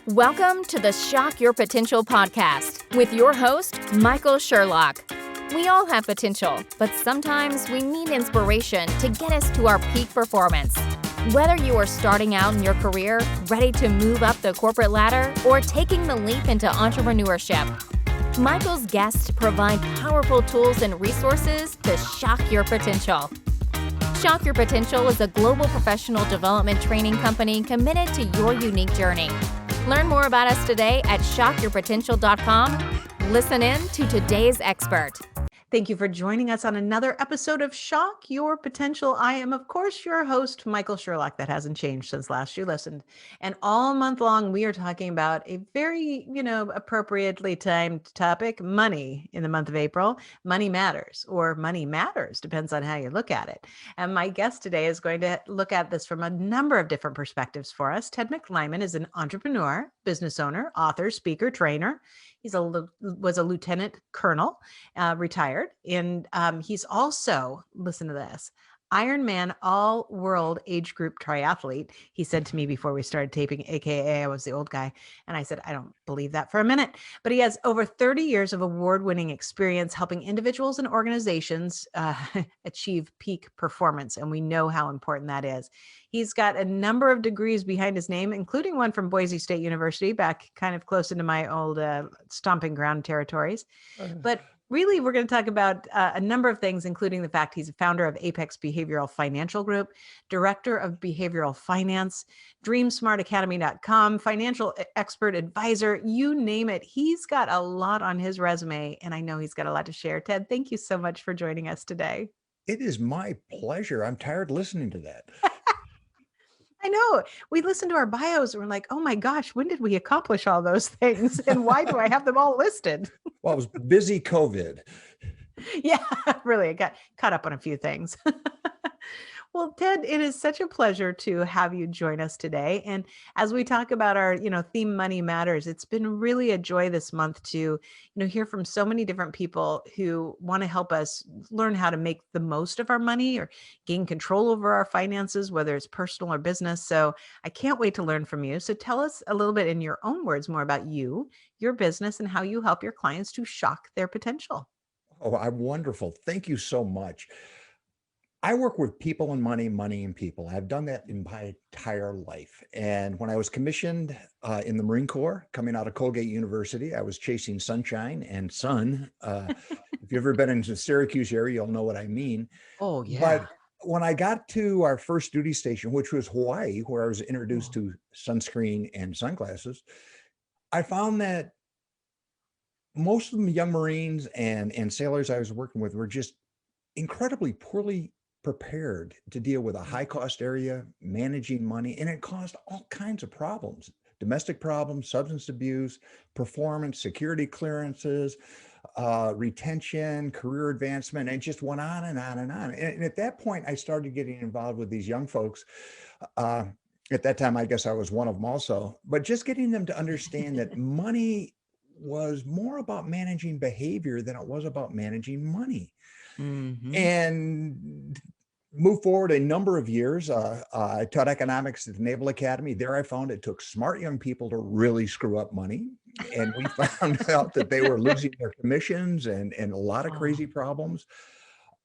Welcome to the Shock Your Potential podcast with your host, Michael Sherlock. We all have potential, but sometimes we need inspiration to get us to our peak performance. Whether you are starting out in your career, ready to move up the corporate ladder, or taking the leap into entrepreneurship, Michael's guests provide powerful tools and resources to shock your potential. Shock Your Potential is a global professional development training company committed to your unique journey. Learn more about us today at shockyourpotential.com. Listen in to today's expert. Thank you for joining us on another episode of Shock Your Potential. I am, of course, your host, Michael Sherlock. That hasn't changed since last you listened. And all month long, we are talking about a very, appropriately timed topic, money in the month of April. Money matters, or money matters, depends on how you look at it. And my guest today is going to look at this from a number of different perspectives for us. Ted McLynam is an entrepreneur, business owner, author, speaker, trainer. He was a lieutenant colonel, retired. And he's also, listen to this, Ironman All World age group triathlete. He said to me before we started taping, AKA I was the old guy. And I said, I don't believe that for a minute. But he has over 30 years of award-winning experience helping individuals and organizations achieve peak performance. And we know how important that is. He's got a number of degrees behind his name, including one from Boise State University, back kind of close into my old stomping ground territories. But really, we're going to talk about a number of things, including the fact he's a founder of Apex Behavioral Financial Group, director of behavioral finance, dreamsmartacademy.com, financial expert advisor, you name it. He's got a lot on his resume, and I know he's got a lot to share. Ted, thank you so much for joining us today. It is my pleasure. I'm tired listening to that. I know. We listen to our bios and we're like, oh my gosh, when did we accomplish all those things? And why do I have them all listed? Well, I was busy COVID. Yeah, really. I got caught up on a few things. Well, Ted, it is such a pleasure to have you join us today. And as we talk about our, theme Money Matters, it's been really a joy this month to, hear from so many different people who want to help us learn how to make the most of our money or gain control over our finances, whether it's personal or business. So I can't wait to learn from you. So tell us a little bit in your own words more about you, your business, and how you help your clients to shock their potential. Oh, I'm wonderful. Thank you so much. I work with people and money, money and people. I've done that in my entire life. And when I was commissioned in the Marine Corp, coming out of Colgate University, I was chasing sunshine and sun. If you've ever been in the Syracuse area, you'll know what I mean. Oh, yeah. But when I got to our first duty station, which was Hawaii, where I was introduced to sunscreen and sunglasses, I found that most of the young Marines and sailors I was working with were just incredibly poorly prepared to deal with a high cost area, managing money, and it caused all kinds of problems, domestic problems, substance abuse, performance, security clearances, retention, career advancement, and it just went on and on and on. And at that point, I started getting involved with these young folks. At that time, I guess I was one of them also, but just getting them to understand that money was more about managing behavior than it was about managing money. Mm-hmm. And moved forward a number of years. I taught economics at the Naval Academy. There I found it took smart young people to really screw up money. And we found out that they were losing their commissions and a lot of crazy problems.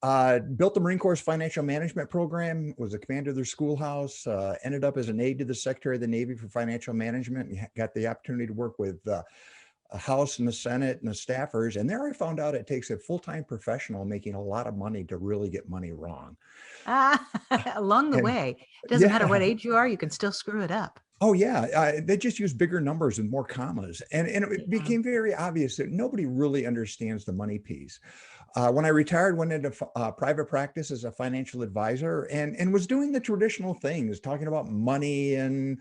Built the Marine Corps financial management program, was a commander of their schoolhouse, ended up as an aide to the Secretary of the Navy for financial management, and got the opportunity to work with a House and the Senate and the staffers. And there I found out it takes a full-time professional making a lot of money to really get money wrong. Along the way, it doesn't matter what age you are, you can still screw it up. Oh yeah, they just use bigger numbers and more commas. And it became very obvious that nobody really understands the money piece. When I retired, went into private practice as a financial advisor and was doing the traditional things, talking about money and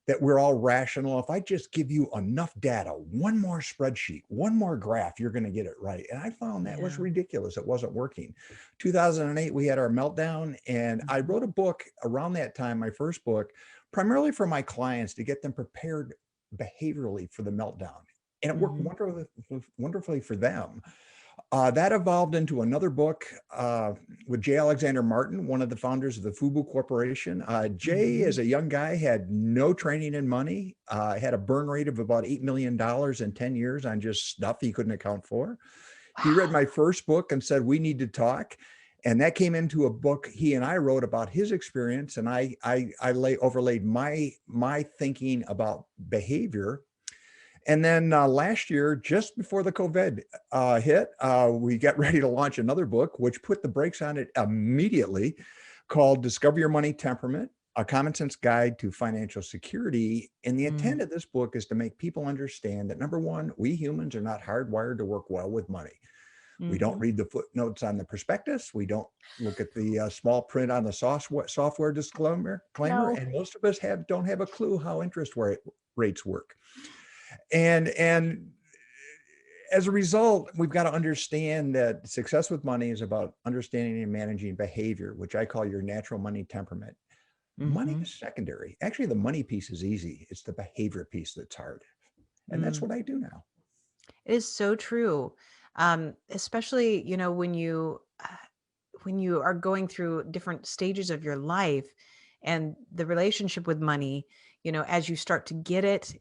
that we're all rational. If I just give you enough data, one more spreadsheet, one more graph, you're going to get it right. And I found that was ridiculous. It wasn't working. 2008, we had our meltdown, and I wrote a book around that time, my first book, primarily for my clients to get them prepared behaviorally for the meltdown. And it worked wonderfully for them. That evolved into another book with J. Alexander Martin, one of the founders of the FUBU Corporation. Jay, as a young guy, had no training in money, had a burn rate of about $8 million in 10 years on just stuff he couldn't account for. He read my first book and said, we need to talk. And that came into a book he and I wrote about his experience. And I overlaid my thinking about behavior. And then last year, just before the COVID hit, we got ready to launch another book, which put the brakes on it immediately, called Discover Your Money Temperament, A Common Sense Guide to Financial Security. And the intent of this book is to make people understand that, number one, we humans are not hardwired to work well with money. We don't read the footnotes on the prospectus. We don't look at the small print on the software disclaimer, No. and most of us don't have a clue how interest rates work. And as a result, we've got to understand that success with money is about understanding and managing behavior, which I call your natural money temperament. Money is secondary. Actually, the money piece is easy. It's the behavior piece that's hard. And that's what I do now. It is so true. Especially, when you are going through different stages of your life and the relationship with money, as you start to get it,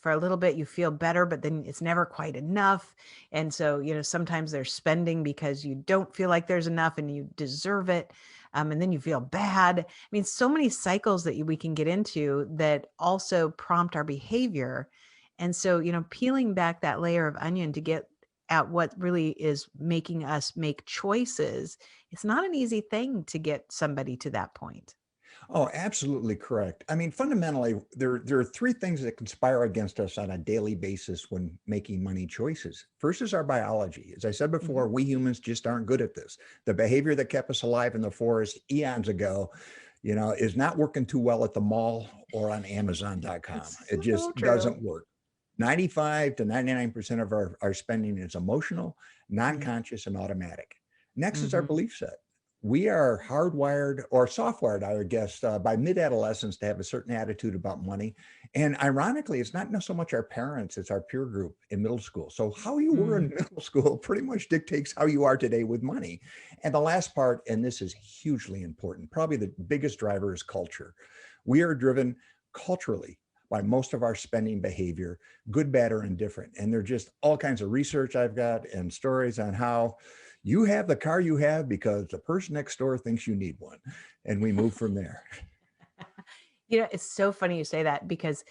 for a little bit you feel better, but then it's never quite enough. And so, sometimes there's spending because you don't feel like there's enough and you deserve it. And then you feel bad. I mean, so many cycles that we can get into that also prompt our behavior. And so, peeling back that layer of onion to get at what really is making us make choices, it's not an easy thing to get somebody to that point. Oh, absolutely correct. I mean, fundamentally, there are three things that conspire against us on a daily basis when making money choices. First is our biology. As I said before, we humans just aren't good at this. The behavior that kept us alive in the forest eons ago, is not working too well at the mall or on Amazon.com. It just doesn't work. 95 to 99% of our spending is emotional, non-conscious, and automatic. Next is our belief set. We are hardwired or softwired, I would guess, by mid-adolescence to have a certain attitude about money. And ironically, it's not so much our parents, it's our peer group in middle school. So how you were in middle school pretty much dictates how you are today with money. And the last part, and this is hugely important, probably the biggest driver, is culture. We are driven culturally by most of our spending behavior, good, bad, or indifferent. And there are just all kinds of research I've got and stories on how you have the car you have because the person next door thinks you need one. And we move from there. It's so funny you say that because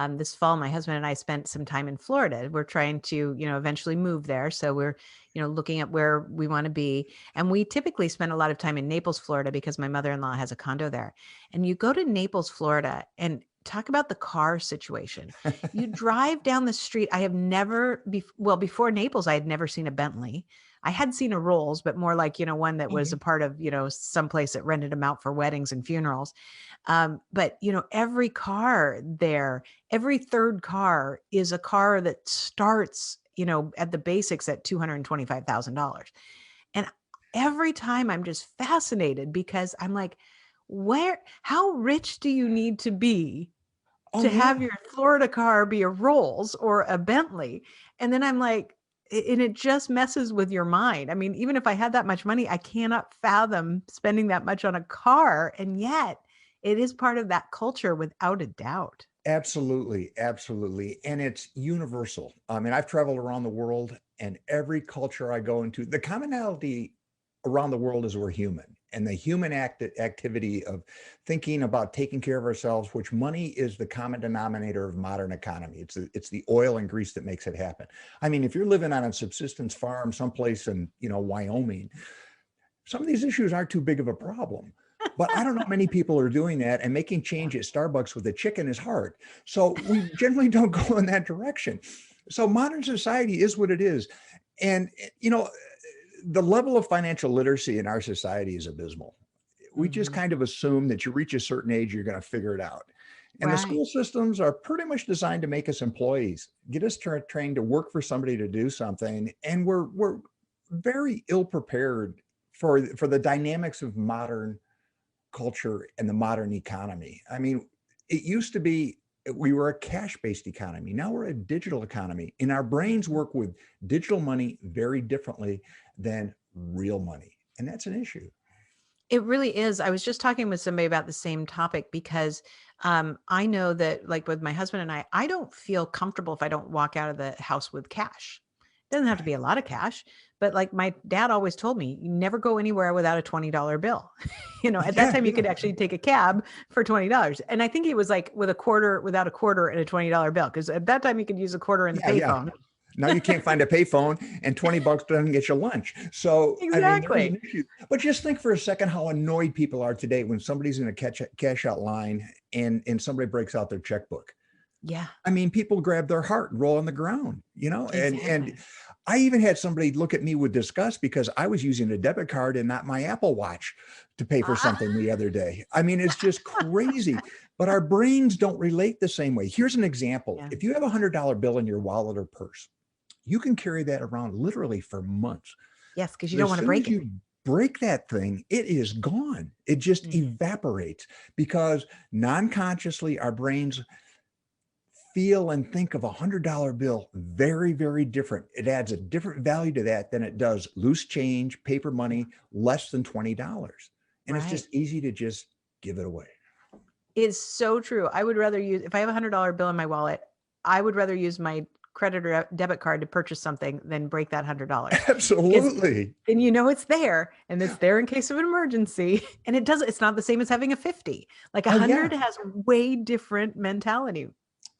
this fall, my husband and I spent some time in Florida. We're trying to, eventually move there. So we're, looking at where we want to be. And we typically spend a lot of time in Naples, Florida, because my mother-in-law has a condo there. And you go to Naples, Florida, and talk about the car situation. You drive down the street. I have never, before Naples, I had never seen a Bentley. I had seen a Rolls, but more like, one that was a part of, someplace that rented them out for weddings and funerals. But, every car there, every third car is a car that starts, at the basics at $225,000. And every time I'm just fascinated because I'm like, how rich do you need to be to have your Florida car be a Rolls or a Bentley? And then I'm like, and it just messes with your mind. I mean, even if I had that much money, I cannot fathom spending that much on a car. And yet it is part of that culture without a doubt. Absolutely. Absolutely. And it's universal. I mean, I've traveled around the world and every culture I go into, the commonality around the world is we're human. And the human activity of thinking about taking care of ourselves, which money is the common denominator of modern economy. It's the oil and grease that makes it happen. I mean, if you're living on a subsistence farm someplace in, Wyoming, some of these issues aren't too big of a problem. But I don't know many people are doing that, and making change at Starbucks with a chicken is hard. So we generally don't go in that direction. So modern society is what it is. And, the level of financial literacy in our society is abysmal. We just kind of assume that you reach a certain age, you're going to figure it out. And the school systems are pretty much designed to make us employees, get us trained to work for somebody to do something. And we're very ill prepared for the dynamics of modern culture and the modern economy. I mean, it used to be we were a cash-based economy. Now we're a digital economy, and our brains work with digital money very differently than real money. And that's an issue. It really is. I was just talking with somebody about the same topic because I know that, like with my husband and I don't feel comfortable if I don't walk out of the house with cash. It doesn't have to be a lot of cash, but like my dad always told me, you never go anywhere without a $20 bill. At that time you could actually take a cab for $20. And I think he was like without a quarter and a $20 bill. Because at that time you could use a quarter in the payphone. Now you can't find a payphone, and $20 doesn't get you lunch. So exactly. I mean, there's an issue. But just think for a second how annoyed people are today when somebody's in a cash out line and somebody breaks out their checkbook. Yeah. I mean, people grab their heart and roll on the ground, Exactly. and I even had somebody look at me with disgust because I was using a debit card and not my Apple Watch to pay for something the other day. I mean, it's just crazy, but our brains don't relate the same way. Here's an example. Yeah. If you have $100 bill in your wallet or purse, you can carry that around literally for months. Yes, because you don't want to break it. You break that thing, it is gone. It just evaporates because non-consciously our brains feel and think of $100 bill very, very different. It adds a different value to that than it does loose change, paper money, less than $20. And it's just easy to just give it away. It's so true. I would rather if I have $100 bill in my wallet, I would rather use my credit or debit card to purchase something than break that $100. Absolutely. And it's there, and it's there in case of an emergency. And it's not the same as having a 50. Like 100 has way different mentality.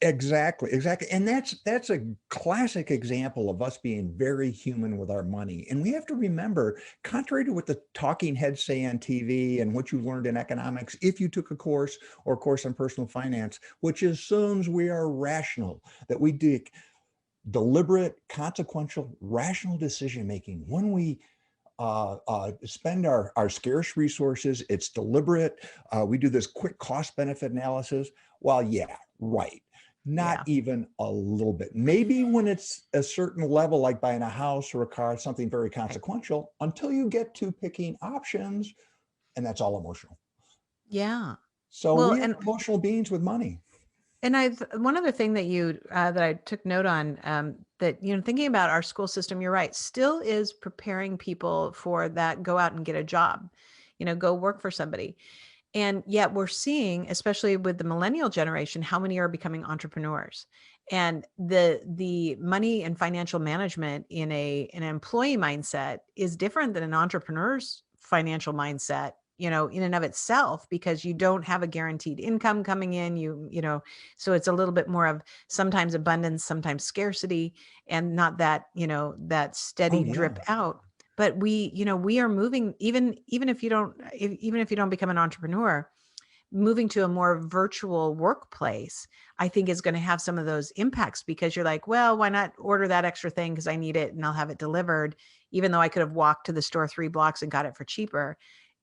Exactly. And that's a classic example of us being very human with our money. And we have to remember, contrary to what the talking heads say on TV and what you learned in economics, if you took a course or a course on personal finance, which assumes we are rational, that we do deliberate, consequential, rational decision-making. When we spend our scarce resources, it's deliberate. We do this quick cost benefit analysis. Well, yeah, right. Not even a little bit. Maybe when it's a certain level, like buying a house or a car, something very consequential, until you get to picking options, and that's all emotional. Yeah. So we are emotional beings with money. And one other thing that that I took note on, that, thinking about our school system, you're right, still is preparing people for that, go out and get a job, go work for somebody. And yet we're seeing, especially with the millennial generation, how many are becoming entrepreneurs. And the money and financial management in an employee mindset is different than an entrepreneur's financial mindset, in and of itself, because you don't have a guaranteed income coming in, so it's a little bit more of sometimes abundance, sometimes scarcity, and not that, that steady drip out. But we are moving, even if you don't become an entrepreneur, moving to a more virtual workplace, I think is going to have some of those impacts, because you're like, well, why not order that extra thing because I need it and I'll have it delivered, even though I could have walked to the store 3 blocks and got it for cheaper.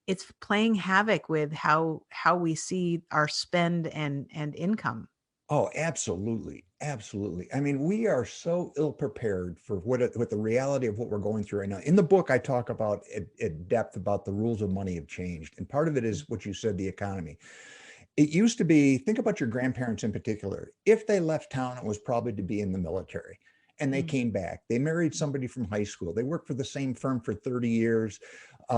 It's playing havoc with how we see our spend and income. Oh, absolutely. Absolutely. I mean, we are so ill prepared for what the reality of what we're going through right now. In the book, I talk about at depth about the rules of money have changed. And part of it is what you said, the economy. It used to be, think about your grandparents in particular. If they left town, it was probably to be in the military. And they came back. They married somebody from high school. They worked for the same firm for 30 years,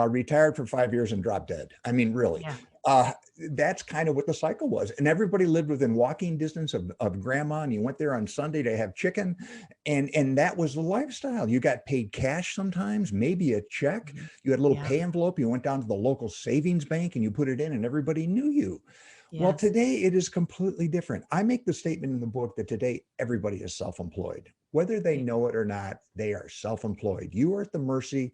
retired for 5 years and dropped dead. I mean, really. Yeah. That's kind of what the cycle was. And everybody lived within walking distance of grandma, and you went there on Sunday to have chicken. And that was the lifestyle. You got paid cash sometimes, maybe a check. You had a little pay envelope. You went down to the local savings bank and you put it in and everybody knew you. Yes. Well, today it is completely different. I make the statement in the book that today everybody is self-employed. Whether they know it or not, they are self-employed. You are at the mercy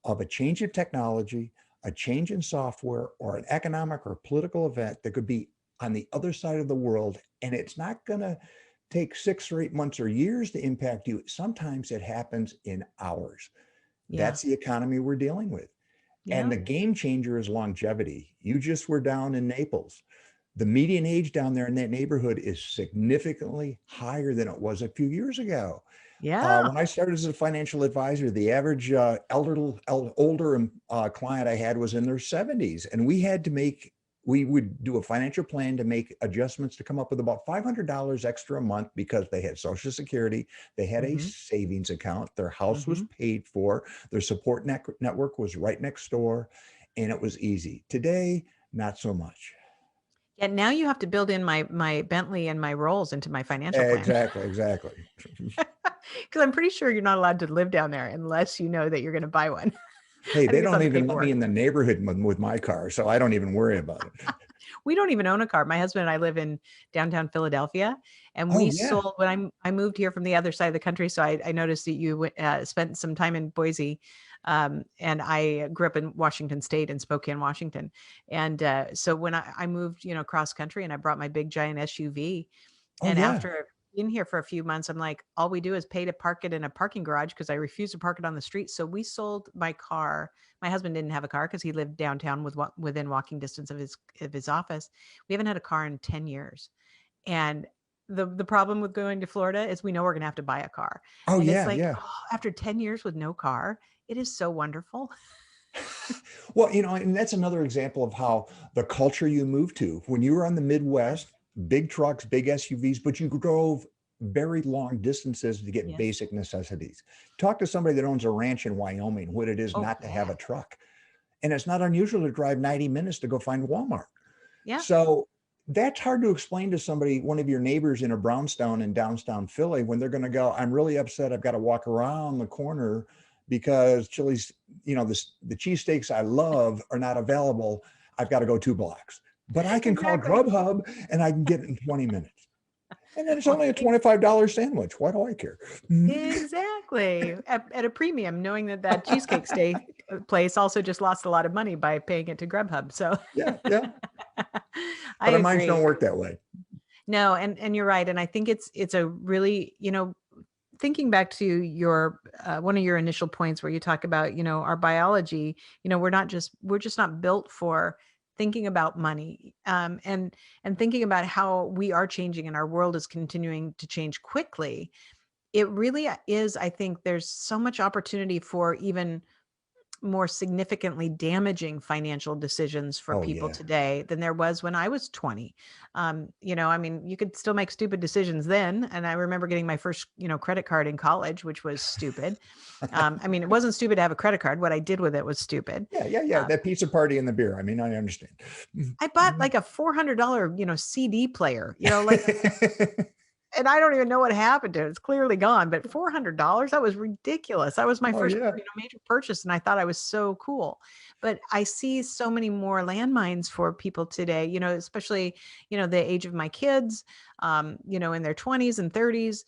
of a change in technology, a change in software, or an economic or political event that could be on the other side of the world. And it's not going to take 6 or 8 months or years to impact you. Sometimes it happens in hours. Yeah. That's the economy we're dealing with. Yeah. And the game changer is longevity. You just were down in Naples. The median age down there in that neighborhood is significantly higher than it was a few years ago. Yeah. When I started as a financial advisor, the average older client I had was in their 70s, and we had to make we would do a financial plan to make adjustments to come up with about $500 extra a month because they had Social Security, they had a savings account, their house was paid for, their support network was right next door, and it was easy. Today, not so much. Yeah, now you have to build in my Bentley and my Rolls into my financial plan. Exactly. Because I'm pretty sure you're not allowed to live down there unless you know that you're going to buy one. Hey, they don't even let me in the neighborhood with my car, so I don't even worry about it. We don't even own a car. My husband and I live in downtown Philadelphia, and we sold when I moved here from the other side of the country. So I noticed that you spent some time in Boise, and I grew up in Washington State in Spokane, Washington. And so when I moved, cross country, and I brought my big giant SUV, after being here for a few months, I'm like, all we do is pay to park it in a parking garage because I refuse to park it on the street. So we sold my car. My husband didn't have a car because he lived downtown within walking distance of his office. We haven't had a car in 10 years. And the problem with going to Florida is we know we're going to have to buy a car. Oh, and yeah, it's like, yeah. After 10 years with no car, it is so wonderful. Well, and that's another example of how the culture you move to. When you were on the Midwest, big trucks, big SUVs, but you drove very long distances to get basic necessities. Talk to somebody that owns a ranch in Wyoming, what it is not to have a truck. And it's not unusual to drive 90 minutes to go find Walmart. Yeah. So that's hard to explain to somebody, one of your neighbors in a brownstone in downtown Philly, when they're going to go, I'm really upset. I've got to walk around the corner because Chili's, the cheesesteaks I love are not available. I've got to go 2 blocks. But I can call Grubhub and I can get it in 20 minutes. And then it's only a $25 sandwich. Why do I care? Exactly. At a premium, knowing that cheesecake steak place also just lost a lot of money by paying it to Grubhub. So yeah. But our minds don't work that way. No, and you're right. And I think it's a really, thinking back to your one of your initial points where you talk about, our biology, we're just not built for thinking about money, and thinking about how we are changing and our world is continuing to change quickly. It really is. I think there's so much opportunity for even more significantly damaging financial decisions for people today than there was when I was 20. You could still make stupid decisions then. And I remember getting my first, credit card in college, which was stupid. It wasn't stupid to have a credit card. What I did with it was stupid. Yeah. That pizza party and the beer. I understand. I bought like a $400, CD player, and I don't even know what happened to it. It's clearly gone, but $400, that was ridiculous. That was my first major purchase. And I thought I was so cool, but I see so many more landmines for people today, especially, the age of my kids, in their 20s and 30s.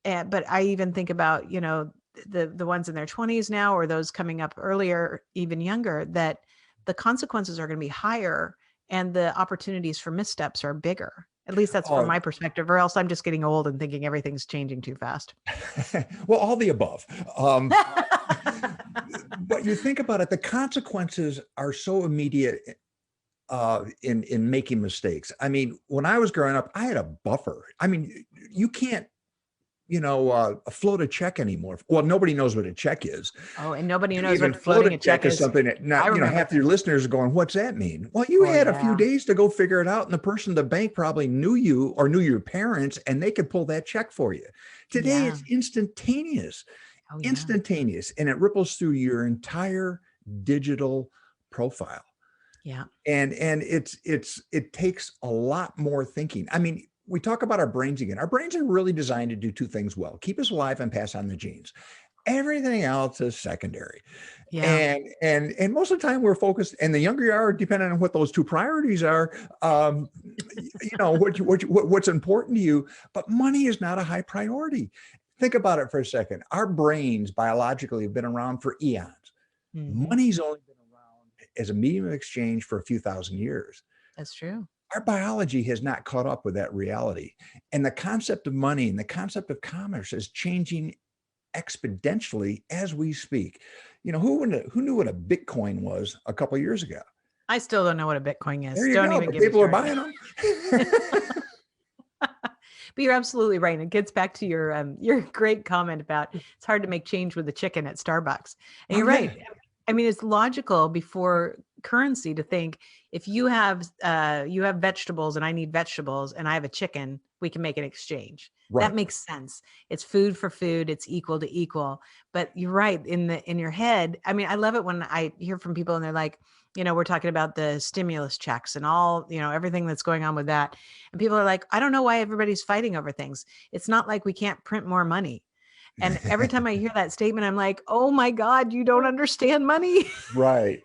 But I even think about, the ones in their 20s now, or those coming up earlier, even younger, that the consequences are going to be higher and the opportunities for missteps are bigger. At least that's from my perspective, or else I'm just getting old and thinking everything's changing too fast. Well, all the above. But you think about it, the consequences are so immediate in making mistakes. When I was growing up, I had a buffer. You can't, float a check anymore. Well, nobody knows what a check is. Oh, and nobody knows even what floating a check is. Something that half your listeners are going, what's that mean? Well, you had a few days to go figure it out. And the person at the bank probably knew you or knew your parents, and they could pull that check for you. Today, it's instantaneous, instantaneous. And it ripples through your entire digital profile. Yeah. And it takes a lot more thinking. We talk about our brains again. Our brains are really designed to do 2 things well: keep us alive and pass on the genes. Everything else is secondary. Yeah. And most of the time we're focused, and the younger you are, depending on what those 2 priorities are, what's important to you, but money is not a high priority. Think about it for a second. Our brains biologically have been around for eons. Mm-hmm. Money's only been around as a medium of exchange for a few thousand years. That's true. Our biology has not caught up with that reality. And the concept of money and the concept of commerce is changing exponentially as we speak. Who knew what a Bitcoin was a couple of years ago? I still don't know what a Bitcoin is. There you go, but people are buying them. But you're absolutely right. And it gets back to your great comment about it's hard to make change with the chicken at Starbucks. And you're right. It's logical before currency to think if you have vegetables and I need vegetables and I have a chicken, we can make an exchange. That Right. makes sense. It's food for food. It's equal to equal. But you're right, in your head. I mean, I love it when I hear from people and they're like, we're talking about the stimulus checks and all, everything that's going on with that. And people are like, I don't know why everybody's fighting over things. It's not like we can't print more money. And every time I hear that statement, I'm like, oh my God, you don't understand money. Right.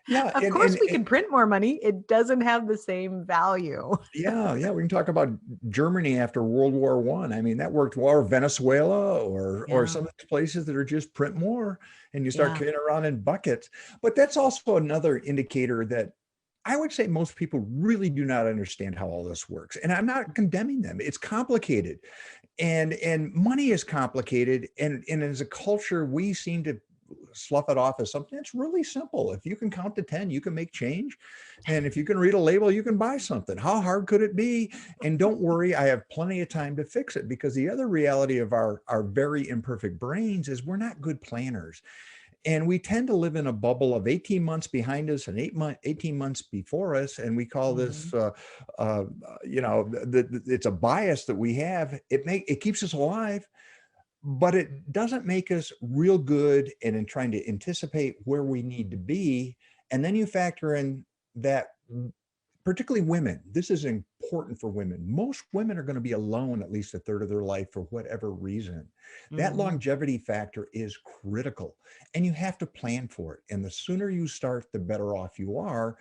Yeah. Of course we can print more money. It doesn't have the same value. Yeah. We can talk about Germany after World War I. I mean, that worked well, or Venezuela or some of these places that are just print more and you start carrying around in buckets. But that's also another indicator that I would say most people really do not understand how all this works. And I'm not condemning them. It's complicated. And money is complicated. And as a culture, we seem to slough it off as something that's really simple. If you can count to 10, you can make change. And if you can read a label, you can buy something. How hard could it be? And don't worry, I have plenty of time to fix it, because the other reality of our very imperfect brains is we're not good planners. And we tend to live in a bubble of 18 months behind us and 18 months before us. And we call this, it's a bias that we have. It keeps us alive, but it doesn't make us real good in trying to anticipate where we need to be. And then you factor in that, particularly women, this is important for women. Most women are going to be alone at least a third of their life for whatever reason. That longevity factor is critical, and you have to plan for it. And the sooner you start, the better off you are.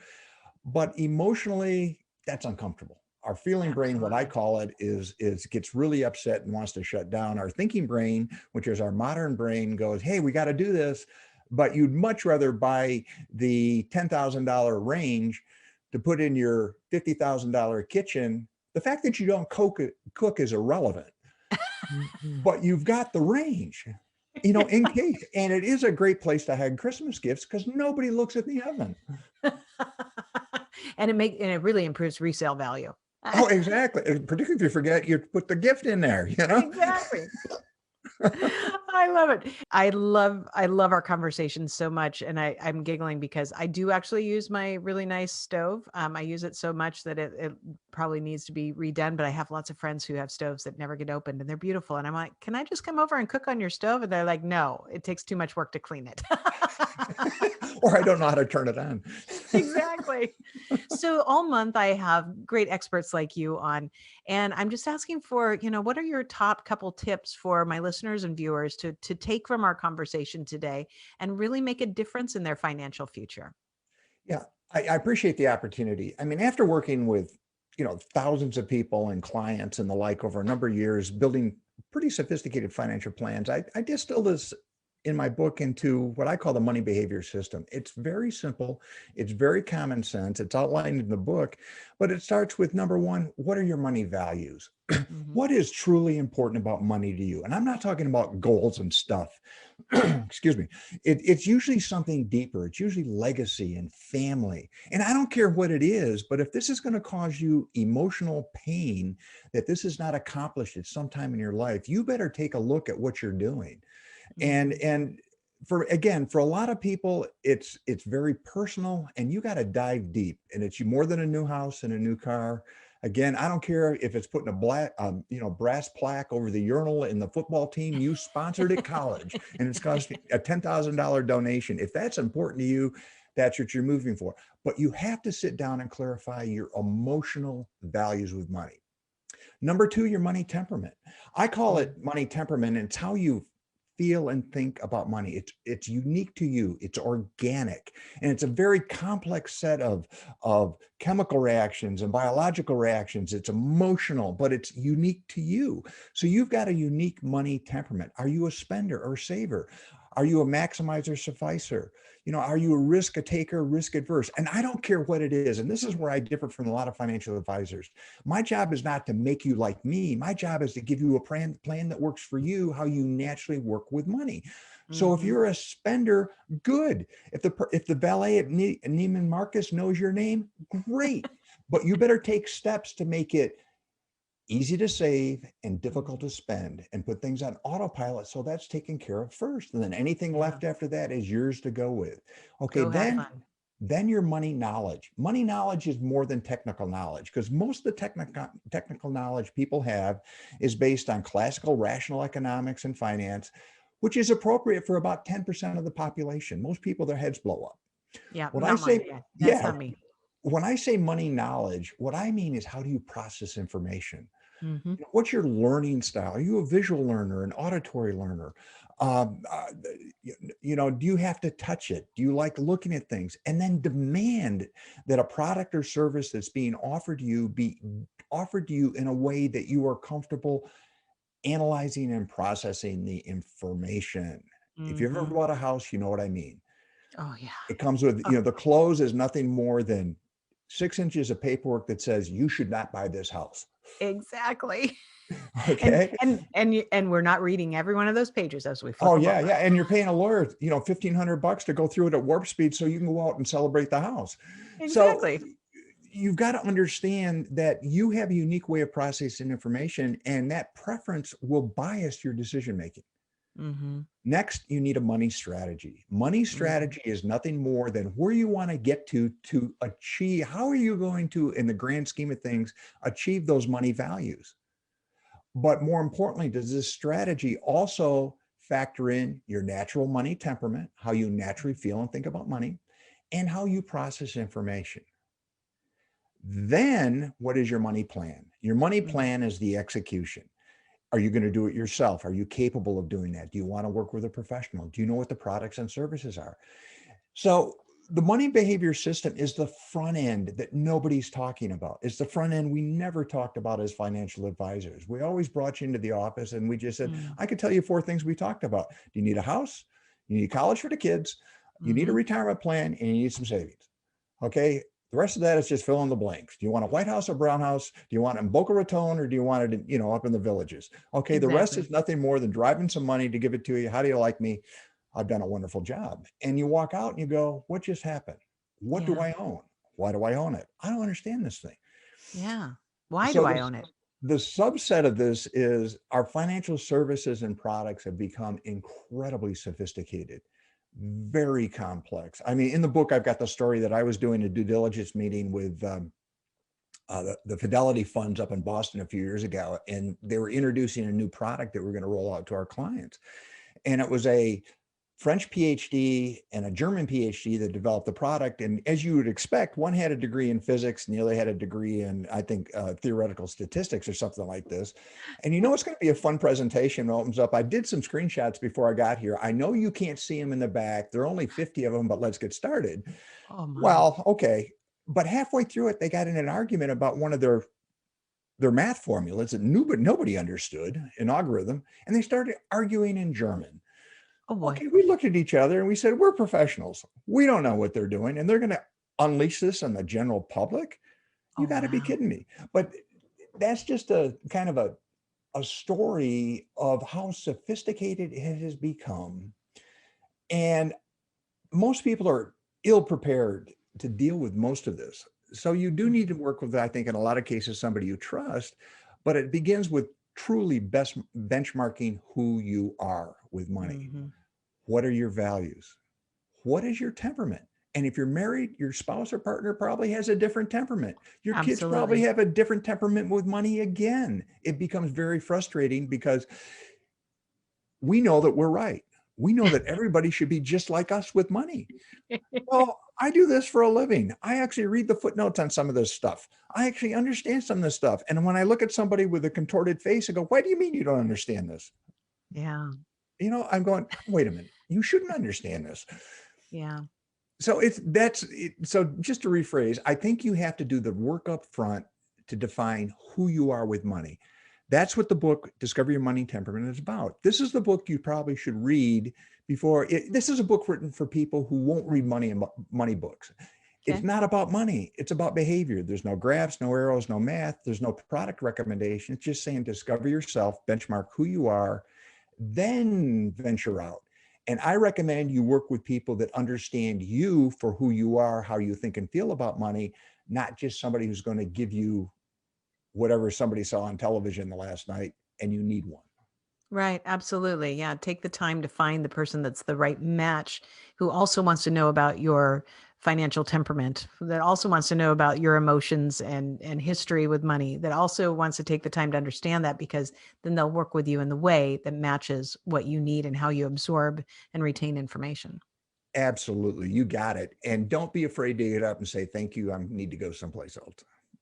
But emotionally, that's uncomfortable. Our feeling brain, what I call it, is gets really upset and wants to shut down. Our thinking brain, which is our modern brain, goes, hey, we got to do this. But you'd much rather buy the $10,000 range to put in your $50,000 kitchen. The fact that you don't cook is irrelevant, but you've got the range, in case. And it is a great place to hide Christmas gifts because nobody looks at the oven. And it really improves resale value. Oh, exactly. Particularly if you forget, you put the gift in there, Exactly. I love it. I love our conversation so much. And I'm giggling because I do actually use my really nice stove. I use it so much that it probably needs to be redone, but I have lots of friends who have stoves that never get opened and they're beautiful. And I'm like, can I just come over and cook on your stove? And they're like, no, it takes too much work to clean it. Or I don't know how to turn it on. Exactly. So all month I have great experts like you on, and I'm just asking for, what are your top couple tips for my listeners and viewers to take from our conversation today and really make a difference in their financial future? Yeah, I appreciate the opportunity. I mean, after working with, thousands of people and clients and the like over a number of years, building pretty sophisticated financial plans, I distill this in my book into what I call the money behavior system. It's very simple. It's very common sense. It's outlined in the book, but it starts with number one, what are your money values? What is truly important about money to you? And I'm not talking about goals and stuff. Excuse me. It's usually something deeper. It's usually legacy and family. And I don't care what it is, but if this is going to cause you emotional pain, that this is not accomplished at some time in your life, you better take a look at what you're doing. And for a lot of people, it's very personal, and you got to dive deep, and it's more than a new house and a new car. Again, I don't care if it's putting a brass plaque over the urinal in the football team you sponsored at college, and it's cost a $10,000 donation. If that's important to you, that's what you're moving for. But you have to sit down and clarify your emotional values with money. Number two, your money temperament. I call it money temperament, and it's how you feel and think about money. It's unique to you. It's organic, and it's a very complex set of chemical reactions and biological reactions. It's emotional, but it's unique to you. So you've got a unique money temperament. Are you a spender or saver? Are you a maximizer, sufficer? Are you a risk taker, risk adverse? And I don't care what it is. And this is where I differ from a lot of financial advisors. My job is not to make you like me. My job is to give you a plan that works for you, how you naturally work with money. So if you're a spender, good. If the valet at Neiman Marcus knows your name, great. But you better take steps to make it easy to save and difficult to spend, and put things on autopilot. So that's taken care of first. And then anything left after that is yours to go with. Okay, Go have fun. then your money knowledge. Money knowledge is more than technical knowledge, because most of the technical knowledge people have is based on classical rational economics and finance, which is appropriate for about 10% of the population. Most people, their heads blow up. Yeah, When I not mine. say, Yeah, that's yeah, not me. when I say money knowledge, what I mean is, how do you process information? Mm-hmm. What's your learning style? Are you a visual learner, an auditory learner? Um, uh, do you have to touch it? Do you like looking at things? And then demand that a product or service that's being offered to you be offered to you in a way that you are comfortable analyzing and processing the information. If you've ever Mm-hmm. bought a house, you know what I mean. Oh yeah. It comes with, Oh, the close is nothing more than 6 inches of paperwork that says you should not buy this house. exactly. And Okay. and we're not reading every one of those pages as we flip Oh them yeah, over. yeah. And you're paying a lawyer, $1,500 to go through it at warp speed so you can go out and celebrate the house. So Exactly. you've got to understand that you have a unique way of processing information, and that preference will bias your decision making. Mm-hmm. Next, you need a money strategy. Money Mm-hmm. strategy is nothing more than where you want to get to achieve. How are you going to, in the grand scheme of things, achieve those money values? But more importantly, does this strategy also factor in your natural money temperament, how you naturally feel and think about money, and how you process information? Then, what is your money plan? Your money Mm-hmm. plan is the execution. Are you going to do it yourself? Are you capable of doing that? Do you want to work with a professional? Do you know what the products and services are? So the money behavior system is the front end that nobody's talking about. It's the front end we never talked about as financial advisors. We always brought you into the office and we just said, I could tell you 4 things we talked about. Do you need a house? You need college for the kids. You need a Mm-hmm. retirement plan, and you need some savings. Okay. The rest of that is just fill in the blanks. Do you want a White House or Brown House? Do you want it in Boca Raton, or do you want it, up in the villages? Okay. The rest Exactly. is nothing more than driving some money to give it to you. How do you like me? I've done a wonderful job. And you walk out and you go, what just happened? What do Yeah. I own? Why do I own it? I don't understand this thing. Yeah. Why do So I own it? the subset of this is our financial services and products have become incredibly sophisticated, very complex. I mean, in the book, I've got the story that I was doing a due diligence meeting with the Fidelity funds up in Boston a few years ago, and they were introducing a new product that we're going to roll out to our clients. And it was a French PhD and a German PhD that developed the product. And as you would expect, one had a degree in physics and the other had a degree in, I think, theoretical statistics or something like this. And it's going to be a fun presentation when it opens up. I did some screenshots before I got here. I know you can't see them in the back. There are only 50 of them, but let's get started. Oh my. Well, okay. But halfway through it, they got in an argument about one of their math formulas that nobody understood, an algorithm, and they started arguing in German. Oh boy. Okay, we looked at each other and we said, we're professionals. We don't know what they're doing, and they're going to unleash this on the general public. You Oh got to be wow. kidding me. But that's just a kind of a story of how sophisticated it has become. And most people are ill prepared to deal with most of this. So you do need to work with, I think, in a lot of cases, somebody you trust, but it begins with truly best benchmarking who you are with money. Mm-hmm. What are your values? What is your temperament? And if you're married, your spouse or partner probably has a different temperament. Your kids probably Absolutely. have a different temperament with money again. It becomes very frustrating because we know that we're right. We know that everybody should be just like us with money. Well, I do this for a living. I actually read the footnotes on some of this stuff. I actually understand some of this stuff. And when I look at somebody with a contorted face, I go, why do you mean you don't understand this? Yeah. I'm going, wait a minute, you shouldn't understand this. Yeah. So so just to rephrase, I think you have to do the work up front to define who you are with money. That's what the book Discover Your Money Temperament is about. This is the book you probably should read before. This is a book written for people who won't read money books. It's Okay. not about money. It's about behavior. There's no graphs, no arrows, no math. There's no product recommendation. It's just saying discover yourself, benchmark who you are, then venture out. And I recommend you work with people that understand you for who you are, how you think and feel about money, not just somebody who's going to give you whatever somebody saw on television the last night and you need one. Right. Absolutely. Yeah. Take the time to find the person that's the right match, who also wants to know about your financial temperament, that also wants to know about your emotions and history with money, that also wants to take the time to understand that, because then they'll work with you in the way that matches what you need and how you absorb and retain information. Absolutely. You got it. And don't be afraid to get up and say, thank you, I need to go someplace else.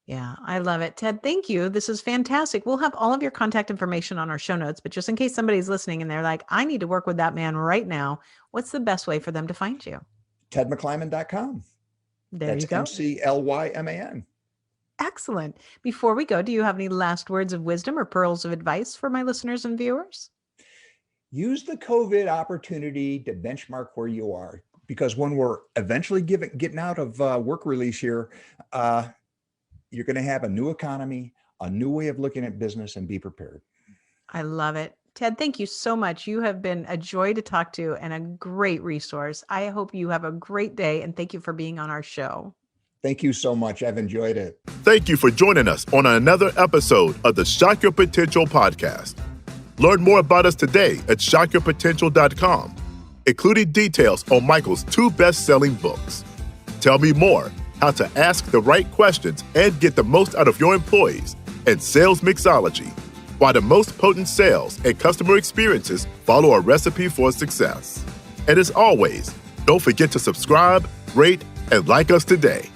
Yeah, I love it. Ted, thank you. This is fantastic. We'll have all of your contact information on our show notes, but just in case somebody's listening and they're like, I need to work with that man right now, what's the best way for them to find you? TedMcLyman.com. There you go. McLyman. Excellent. Before we go, do you have any last words of wisdom or pearls of advice for my listeners and viewers? Use the COVID opportunity to benchmark where you are, because when we're eventually getting out of work release here, you're going to have a new economy, a new way of looking at business, and be prepared. I love it. Ted, thank you so much. You have been a joy to talk to and a great resource. I hope you have a great day, and thank you for being on our show. Thank you so much. I've enjoyed it. Thank you for joining us on another episode of the Shock Your Potential podcast. Learn more about us today at shockyourpotential.com, including details on Michael's 2 best-selling books. Tell me more, how to ask the right questions and get the most out of your employees, and sales mixology, why the most potent sales and customer experiences follow a recipe for success. And as always, don't forget to subscribe, rate, and like us today.